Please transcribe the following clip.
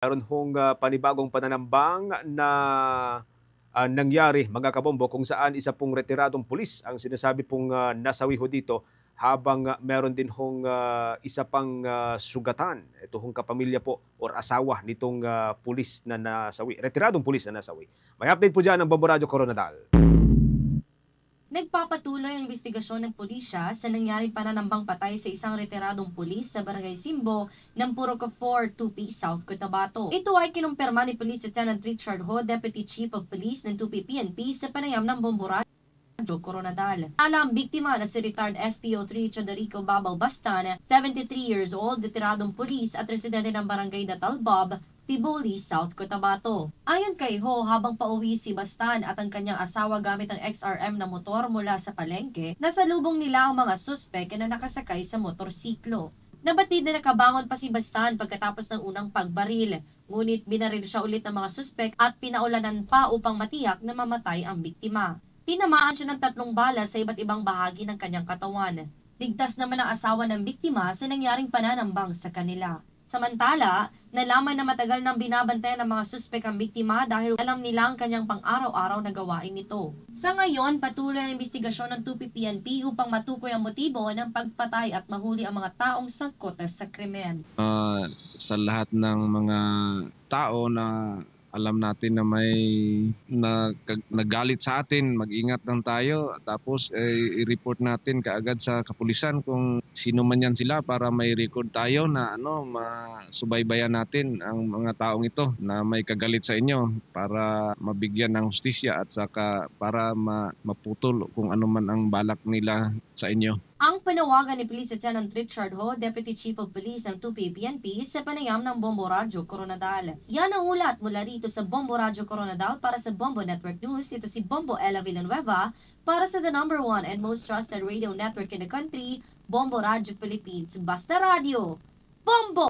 Meron hong panibagong pananambang na nangyari mga kabombo kung saan isa pong retiradong pulis ang sinasabi pong nasawi ho dito habang meron din hong isa pang sugatan. Ito hong kapamilya po or asawa nitong pulis na nasawi, retiradong pulis na nasawi. May update po dyan ng Bombo Radio Coronadal. Nagpapatuloy ang investigasyon ng pulisya sa nangyaring pananambang patay sa isang retiradong pulis sa Barangay Simbo ng Puroco 4, Tupi, South Cotabato. Ito ay kinumpirma ni Police Lieutenant Richard Ho, Deputy Chief of Police ng Tupi PNP sa panayam ng Bombo Radio Coronadal. Ang biktima na si retired SPO3 Chodorico Babaw Bastan, 73 years old, retiradong pulis at residente ng Barangay Datalbab, Tiboli, South Cotabato. Ayon kay Ho, habang pauwi si Bastan at ang kanyang asawa gamit ang XRM na motor mula sa palengke, nasalubong nila ang mga suspek na nakasakay sa motorsiklo. Nabatid na nakabangon pa si Bastan pagkatapos ng unang pagbaril, ngunit binaril siya ulit ng mga suspek at pinaulanan pa upang matiyak na mamatay ang biktima. Tinamaan siya ng 3 bala sa iba't ibang bahagi ng kanyang katawan. Ligtas naman ang asawa ng biktima sa nangyaring pananambang sa kanila. Samantala, nalaman na matagal nang binabantayan ng mga suspek ang biktima dahil alam nila ang kanyang pang-araw-araw na gawain nito. Sa ngayon, patuloy ang investigasyon ng Tupi PNP upang matukoy ang motibo ng pagpatay at mahuli ang mga taong sangkot sa krimen. Sa lahat ng mga tao na alam natin na may nagalit sa atin, mag-ingat lang tayo. Tapos i-report natin kaagad sa kapulisan kung sino man yan sila para may record tayo na masubaybayan natin ang mga taong ito na may kagalit sa inyo para mabigyan ng hustisya at saka para maputol kung ano man ang balak nila sa inyo. Ang panawagan ni Police Lieutenant Richard Ho, Deputy Chief of Police ng Tupi PNP sa panayam ng Bombo Radio Coronadal. Yan ang ulat mula rito sa Bombo Radio Coronadal para sa Bombo Network News. Ito si Bombo Ella Villanueva para sa the #1 and most trusted radio network in the country, Bombo Radio Philippines. Basta Radio, Bombo!